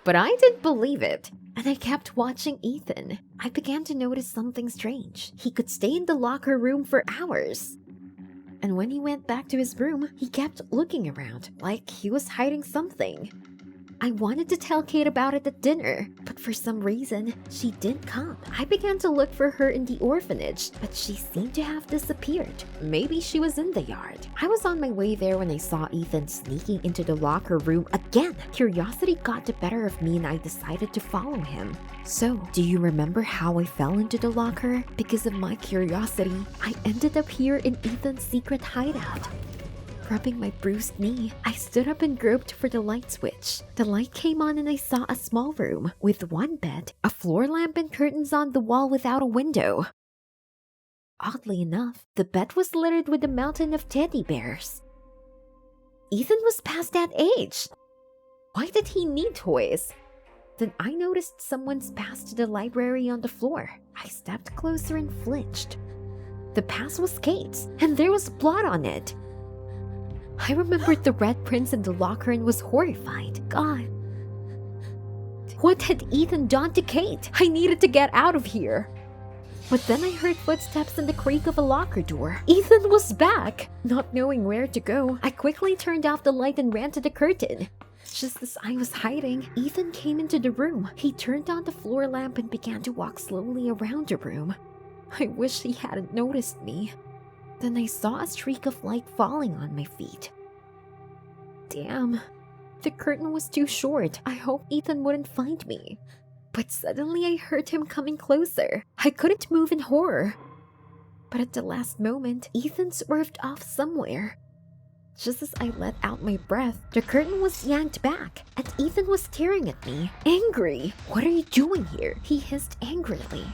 Speaker 1: But I didn't believe it, and I kept watching Ethan. I began to notice something strange. He could stay in the locker room for hours. And when he went back to his room, he kept looking around, like he was hiding something. I wanted to tell Kate about it at dinner, but for some reason, she didn't come. I began to look for her in the orphanage, but she seemed to have disappeared. Maybe she was in the yard. I was on my way there when I saw Ethan sneaking into the locker room again. Curiosity got the better of me and I decided to follow him. So, do you remember how I fell into the locker? Because of my curiosity, I ended up here in Ethan's secret hideout. Rubbing my bruised knee, I stood up and groped for the light switch. The light came on and I saw a small room with one bed, a floor lamp and curtains on the wall without a window. Oddly enough, the bed was littered with a mountain of teddy bears. Ethan was past that age. Why did he need toys? Then I noticed someone's pass to the library on the floor. I stepped closer and flinched. The pass was Kate's, and there was blood on it. I remembered the red prints in the locker and was horrified. God. What had Ethan done to Kate? I needed to get out of here. But then I heard footsteps and the creak of a locker door. Ethan was back. Not knowing where to go, I quickly turned off the light and ran to the curtain. Just as I was hiding, Ethan came into the room. He turned on the floor lamp and began to walk slowly around the room. I wish he hadn't noticed me. Then I saw a streak of light falling on my feet. Damn, the curtain was too short. I hoped Ethan wouldn't find me. But suddenly I heard him coming closer. I couldn't move in horror. But at the last moment, Ethan swerved off somewhere. Just as I let out my breath, the curtain was yanked back, and Ethan was staring at me, angry. What are you doing here? He hissed angrily.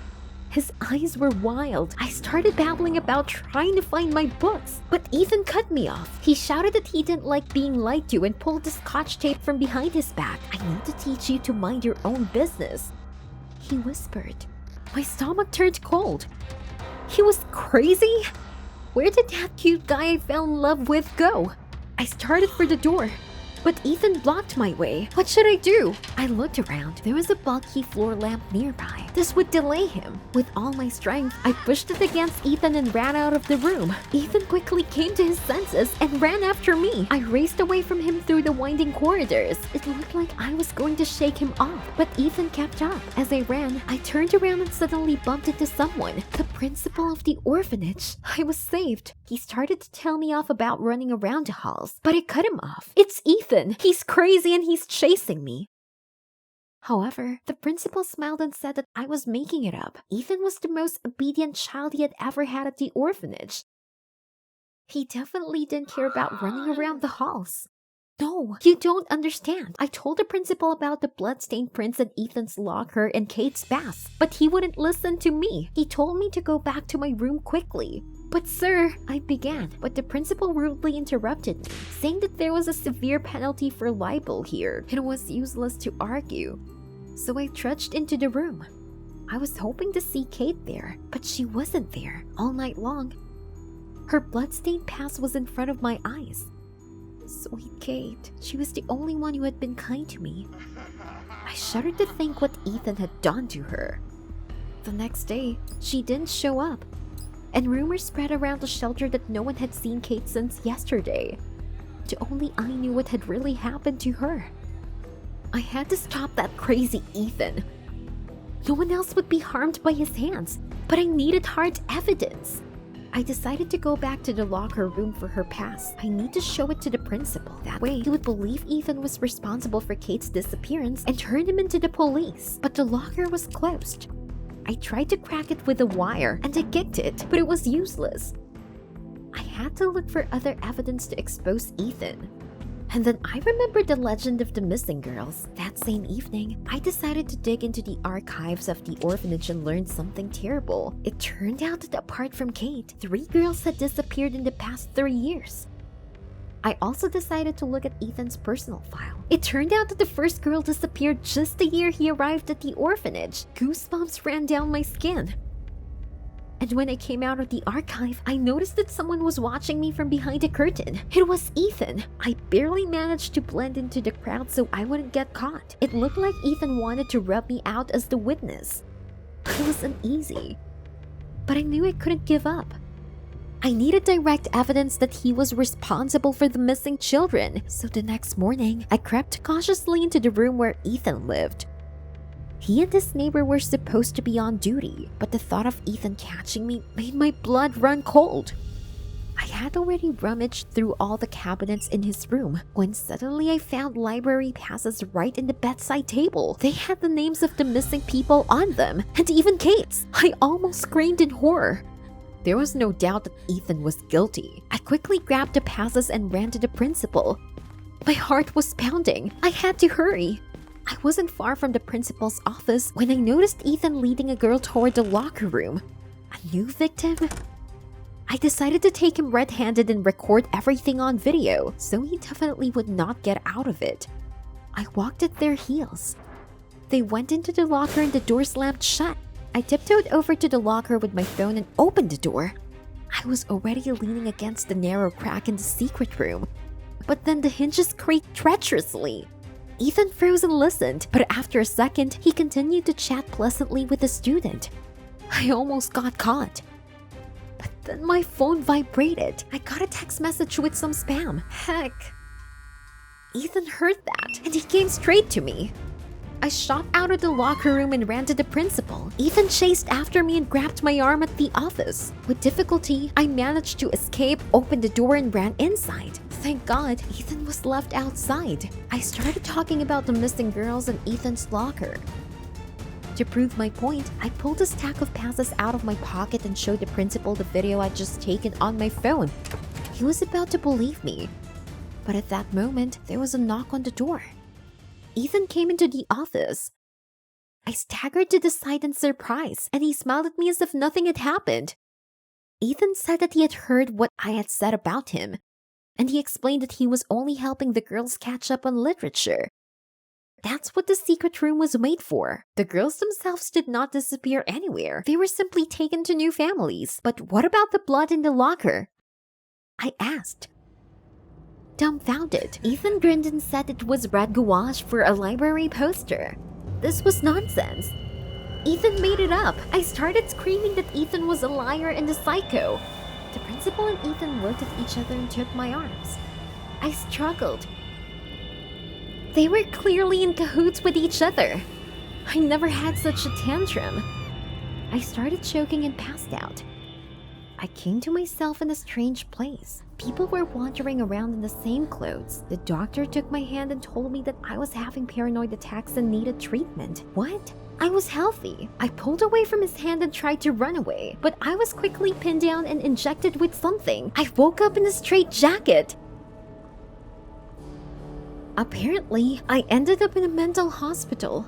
Speaker 1: His eyes were wild. I started babbling about trying to find my books, but Ethan cut me off. He shouted that he didn't like being lied to and pulled the scotch tape from behind his back. "I need to teach you to mind your own business," he whispered. My stomach turned cold. He was crazy? Where did that cute guy I fell in love with go? I started for the door, but Ethan blocked my way. What should I do? I looked around. There was a bulky floor lamp nearby. This would delay him. With all my strength, I pushed it against Ethan and ran out of the room. Ethan quickly came to his senses and ran after me. I raced away from him through the winding corridors. It looked like I was going to shake him off, but Ethan kept up. As I ran, I turned around and suddenly bumped into someone. The principal of the orphanage. I was saved. He started to tell me off about running around the halls, but I cut him off. It's Ethan. He's crazy and he's chasing me. However, the principal smiled and said that I was making it up. Ethan was the most obedient child he had ever had at the orphanage. He definitely didn't care about running around the halls. No, you don't understand. I told the principal about the bloodstained prints in Ethan's locker and Kate's bath, but he wouldn't listen to me. He told me to go back to my room quickly. "But sir," I began, but the principal rudely interrupted me, saying that there was a severe penalty for libel here. It was useless to argue. So I trudged into the room. I was hoping to see Kate there, but she wasn't there all night long. Her bloodstained past was in front of my eyes. Sweet Kate. She was the only one who had been kind to me. I shuddered to think what Ethan had done to her. The next day, she didn't show up, and rumors spread around the shelter that no one had seen Kate since yesterday. Only I knew what had really happened to her. I had to stop that crazy Ethan. No one else would be harmed by his hands, but I needed hard evidence. I decided to go back to the locker room for her pass. I need to show it to the principal. That way, he would believe Ethan was responsible for Kate's disappearance and turn him into the police. But the locker was closed. I tried to crack it with a wire and I kicked it, but it was useless. I had to look for other evidence to expose Ethan. And then I remembered the legend of the missing girls. That same evening, I decided to dig into the archives of the orphanage and learn something terrible. It turned out that apart from Kate, 3 girls had disappeared in the past 3 years. I also decided to look at Ethan's personal file. It turned out that the first girl disappeared just the year he arrived at the orphanage. Goosebumps ran down my skin. And when I came out of the archive, I noticed that someone was watching me from behind a curtain. It was Ethan. I barely managed to blend into the crowd so I wouldn't get caught. It looked like Ethan wanted to rub me out as the witness. It was uneasy, but I knew I couldn't give up. I needed direct evidence that he was responsible for the missing children. So the next morning, I crept cautiously into the room where Ethan lived. He and his neighbor were supposed to be on duty, but the thought of Ethan catching me made my blood run cold. I had already rummaged through all the cabinets in his room when suddenly I found library passes right in the bedside table. They had the names of the missing people on them, and even Kate's. I almost screamed in horror. There was no doubt that Ethan was guilty. I quickly grabbed the passes and ran to the principal. My heart was pounding. I had to hurry. I wasn't far from the principal's office when I noticed Ethan leading a girl toward the locker room. A new victim? I decided to take him red-handed and record everything on video, so he definitely would not get out of it. I walked at their heels. They went into the locker and the door slammed shut. I tiptoed over to the locker with my phone and opened the door. I was already leaning against the narrow crack in the secret room, but then the hinges creaked treacherously. Ethan froze and listened, but after a second, he continued to chat pleasantly with the student. I almost got caught. But then my phone vibrated. I got a text message with some spam. Heck. Ethan heard that, and he came straight to me. I shot out of the locker room and ran to the principal. Ethan chased after me and grabbed my arm at the office. With difficulty, I managed to escape, opened the door, and ran inside. Thank God, Ethan was left outside. I started talking about the missing girls in Ethan's locker. To prove my point, I pulled a stack of passes out of my pocket and showed the principal the video I'd just taken on my phone. He was about to believe me. But at that moment, there was a knock on the door. Ethan came into the office. I staggered to the side in surprise, and he smiled at me as if nothing had happened. Ethan said that he had heard what I had said about him, and he explained that he was only helping the girls catch up on literature. That's what the secret room was made for. The girls themselves did not disappear anywhere. They were simply taken to new families. But what about the blood in the locker? I asked. Dumbfounded, Ethan grinned and said it was red gouache for a library poster. This was nonsense. Ethan made it up. I started screaming that Ethan was a liar and a psycho. The principal and Ethan looked at each other and took my arms. I struggled. They were clearly in cahoots with each other. I never had such a tantrum. I started choking and passed out. I came to myself in a strange place. People were wandering around in the same clothes. The doctor took my hand and told me that I was having paranoid attacks and needed treatment. What? I was healthy. I pulled away from his hand and tried to run away, but I was quickly pinned down and injected with something. I woke up in a straitjacket. Apparently, I ended up in a mental hospital.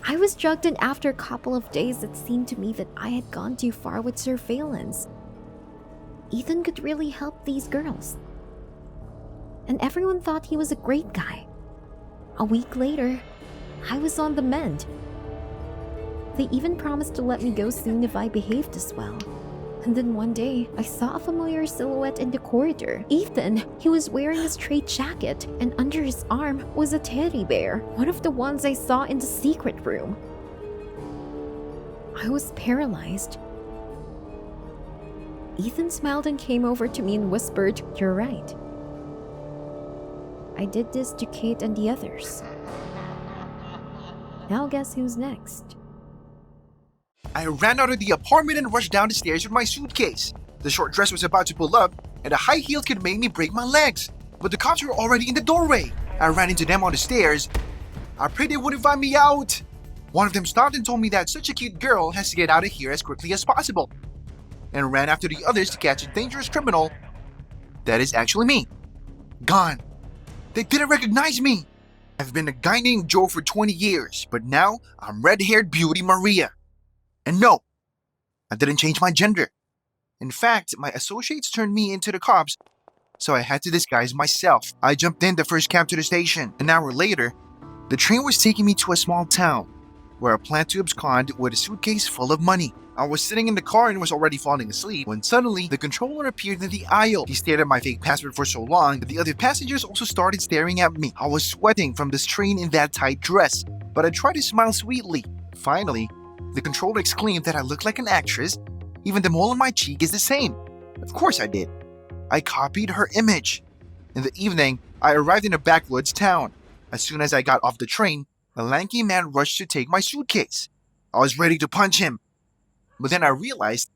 Speaker 1: I was drugged, and after a couple of days, it seemed to me that I had gone too far with surveillance. Ethan could really help these girls. And everyone thought he was a great guy. A week later, I was on the mend. They even promised to let me go soon if I behaved as well. And then one day, I saw a familiar silhouette in the corridor. Ethan, he was wearing a straitjacket, and under his arm was a teddy bear, one of the ones I saw in the secret room. I was paralyzed. Ethan smiled and came over to me and whispered, "You're right. I did this to Kate and the others. Now guess who's next?"
Speaker 2: I ran out of the apartment and rushed down the stairs with my suitcase. The short dress was about to pull up, and the high heels could make me break my legs. But the cops were already in the doorway. I ran into them on the stairs. I prayed they wouldn't find me out. One of them stopped and told me that such a cute girl has to get out of here as quickly as possible, and ran after the others to catch a dangerous criminal. That is actually me. Gone. They didn't recognize me. I've been a guy named Joe for 20 years, but now I'm red-haired beauty Maria. And no, I didn't change my gender. In fact, my associates turned me into the cops, so I had to disguise myself. I jumped in the first cab to the station. An hour later, the train was taking me to a small town where I planned to abscond with a suitcase full of money. I was sitting in the car and was already falling asleep when suddenly the controller appeared in the aisle. He stared at my fake passport for so long that the other passengers also started staring at me. I was sweating from the strain in that tight dress, but I tried to smile sweetly. Finally, the controller exclaimed that I looked like an actress. Even the mole on my cheek is the same. Of course I did. I copied her image. In the evening, I arrived in a backwoods town. As soon as I got off the train, a lanky man rushed to take my suitcase. I was ready to punch him, but then I realized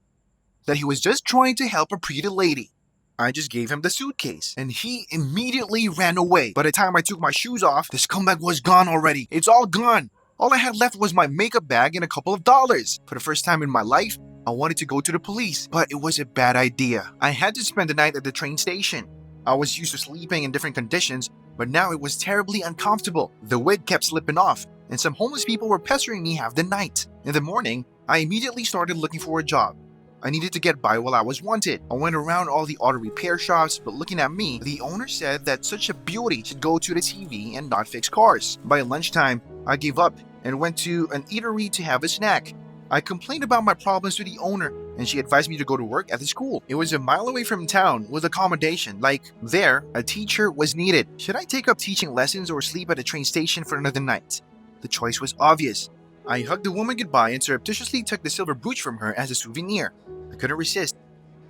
Speaker 2: that he was just trying to help a pretty lady. I just gave him the suitcase, and he immediately ran away. By the time I took my shoes off, the scumbag was gone already. It's all gone. All I had left was my makeup bag and a couple of dollars. For the first time in my life, I wanted to go to the police, but it was a bad idea. I had to spend the night at the train station. I was used to sleeping in different conditions, but now it was terribly uncomfortable. The wig kept slipping off, and some homeless people were pestering me half the night. In the morning, I immediately started looking for a job. I needed to get by while I was wanted. I went around all the auto repair shops, but looking at me, the owner said that such a beauty should go to the TV and not fix cars. By lunchtime, I gave up and went to an eatery to have a snack. I complained about my problems to the owner, and she advised me to go to work at the school. It was a mile away from town with accommodation, like there, a teacher was needed. Should I take up teaching lessons or sleep at a train station for another night? The choice was obvious. I hugged the woman goodbye and surreptitiously took the silver brooch from her as a souvenir. I couldn't resist,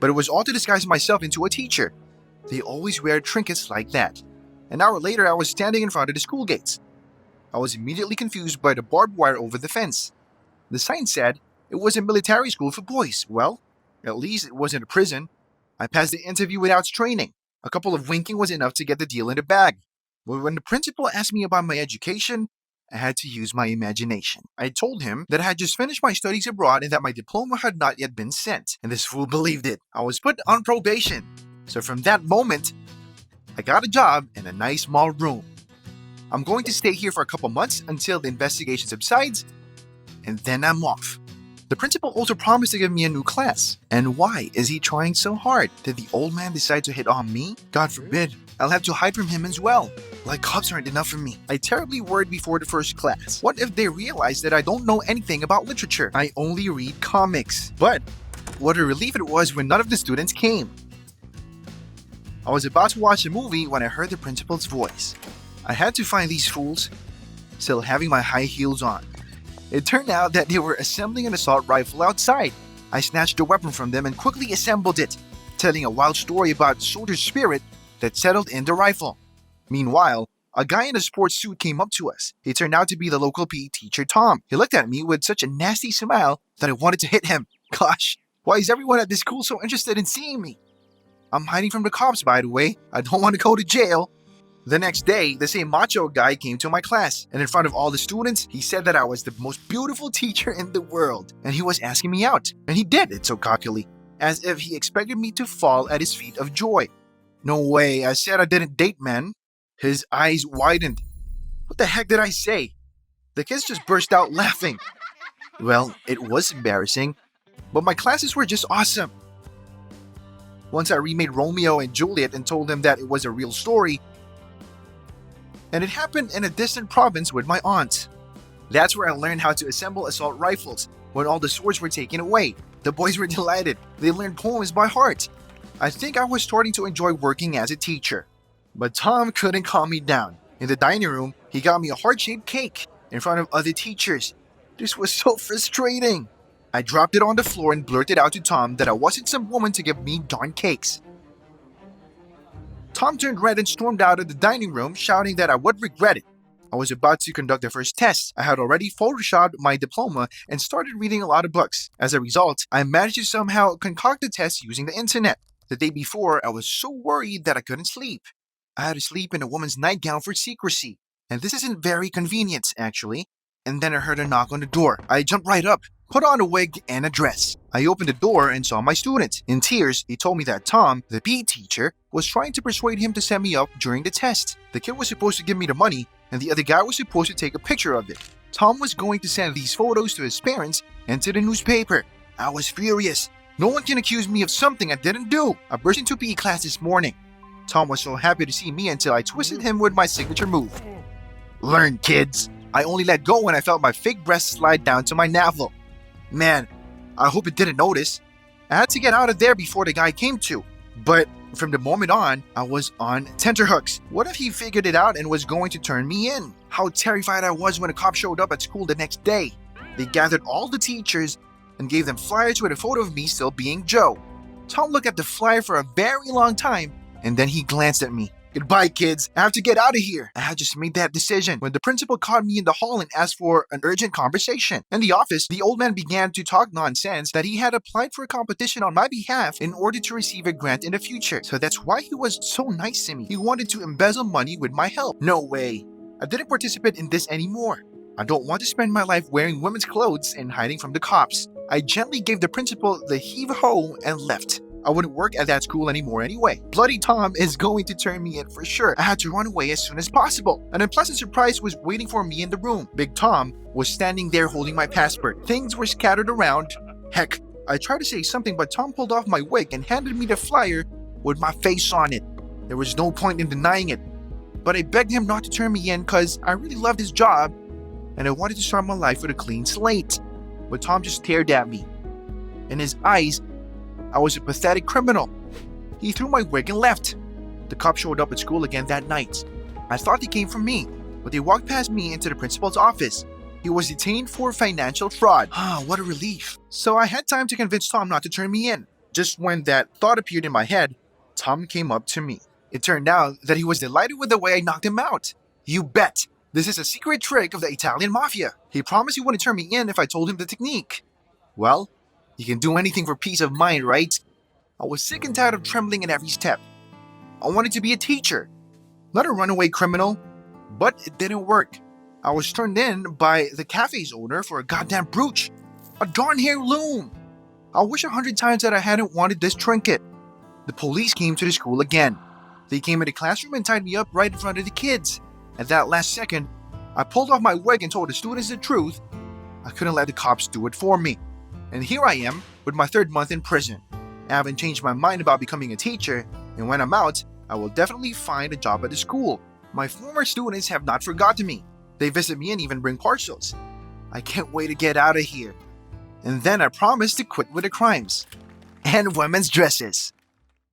Speaker 2: but it was all to disguise myself into a teacher. They always wear trinkets like that. An hour later, I was standing in front of the school gates. I was immediately confused by the barbed wire over the fence. The sign said it was a military school for boys. Well, at least it wasn't a prison. I passed the interview without straining. A couple of winking was enough to get the deal in the bag. But when the principal asked me about my education, I had to use my imagination. I told him that I had just finished my studies abroad and that my diploma had not yet been sent. And this fool believed it. I was put on probation. So from that moment, I got a job in a nice small room. I'm going to stay here for a couple months until the investigation subsides, and then I'm off. The principal also promised to give me a new class. And why is he trying so hard? Did the old man decide to hit on me? God forbid. I'll have to hide from him as well. Like cops aren't enough for me. I terribly worried before the first class. What if they realize that I don't know anything about literature? I only read comics. But what a relief it was when none of the students came. I was about to watch a movie when I heard the principal's voice. I had to find these fools, still having my high heels on. It turned out that they were assembling an assault rifle outside. I snatched the weapon from them and quickly assembled it, telling a wild story about soldier spirit that settled in the rifle. Meanwhile, a guy in a sports suit came up to us. He turned out to be the local PE teacher, Tom. He looked at me with such a nasty smile that I wanted to hit him. Gosh, why is everyone at this school so interested in seeing me? I'm hiding from the cops, by the way. I don't want to go to jail. The next day, the same macho guy came to my class, and in front of all the students, he said that I was the most beautiful teacher in the world, and he was asking me out. And he did it so cockily, as if he expected me to fall at his feet of joy. No way, I said I didn't date men. His eyes widened. What the heck did I say? The kids just burst out laughing. Well, it was embarrassing, but my classes were just awesome. Once I remade Romeo and Juliet and told them that it was a real story, and it happened in a distant province with my aunt. That's where I learned how to assemble assault rifles when all the swords were taken away. The boys were delighted. They learned poems by heart. I think I was starting to enjoy working as a teacher. But Tom couldn't calm me down. In the dining room, he got me a heart-shaped cake in front of other teachers. This was so frustrating. I dropped it on the floor and blurted out to Tom that I wasn't some woman to give me darn cakes. Tom turned red and stormed out of the dining room, shouting that I would regret it. I was about to conduct the first test. I had already photoshopped my diploma and started reading a lot of books. As a result, I managed to somehow concoct the test using the internet. The day before, I was so worried that I couldn't sleep. I had to sleep in a woman's nightgown for secrecy. And this isn't very convenient, actually. And then I heard a knock on the door. I jumped right up, put on a wig and a dress. I opened the door and saw my student. In tears, he told me that Tom, the PE teacher, was trying to persuade him to set me up during the test. The kid was supposed to give me the money, and the other guy was supposed to take a picture of it. Tom was going to send these photos to his parents and to the newspaper. I was furious. No one can accuse me of something I didn't do. I burst into PE class this morning. Tom was so happy to see me until I twisted him with my signature move. Learn, kids. I only let go when I felt my fake breast slide down to my navel. Man, I hope it didn't notice. I had to get out of there before the guy came to. But from the moment on, I was on tenterhooks. What if he figured it out and was going to turn me in? How terrified I was when a cop showed up at school the next day. They gathered all the teachers and gave them flyers with a photo of me still being Joe. Tom looked at the flyer for a very long time, and then he glanced at me. Goodbye, kids. I have to get out of here. I had just made that decision when the principal caught me in the hall and asked for an urgent conversation. In the office, the old man began to talk nonsense that he had applied for a competition on my behalf in order to receive a grant in the future. So that's why he was so nice to me. He wanted to embezzle money with my help. No way. I didn't participate in this anymore. I don't want to spend my life wearing women's clothes and hiding from the cops. I gently gave the principal the heave-ho and left. I wouldn't work at that school anymore anyway. Bloody Tom is going to turn me in for sure. I had to run away as soon as possible. An unpleasant surprise was waiting for me in the room. Big Tom was standing there holding my passport. Things were scattered around. Heck, I tried to say something, but Tom pulled off my wig and handed me the flyer with my face on it. There was no point in denying it. But I begged him not to turn me in because I really loved his job and I wanted to start my life with a clean slate. But Tom just stared at me. In his eyes, I was a pathetic criminal. He threw my wig and left. The cop showed up at school again that night. I thought they came for me, but they walked past me into the principal's office. He was detained for financial fraud. What a relief. So I had time to convince Tom not to turn me in. Just when that thought appeared in my head, Tom came up to me. It turned out that he was delighted with the way I knocked him out. You bet. This is a secret trick of the Italian mafia. He promised he wouldn't turn me in if I told him the technique. Well, you can do anything for peace of mind, right? I was sick and tired of trembling at every step. I wanted to be a teacher, not a runaway criminal, but it didn't work. I was turned in by the cafe's owner for a goddamn brooch, a darn heirloom. I wish 100 times that I hadn't wanted this trinket. The police came to the school again. They came in the classroom and tied me up right in front of the kids. At that last second, I pulled off my wig and told the students the truth. I couldn't let the cops do it for me. And here I am with my 3rd month in prison. I haven't changed my mind about becoming a teacher, and when I'm out, I will definitely find a job at the school. My former students have not forgotten me. They visit me and even bring parcels. I can't wait to get out of here. And then I promise to quit with the crimes and women's dresses.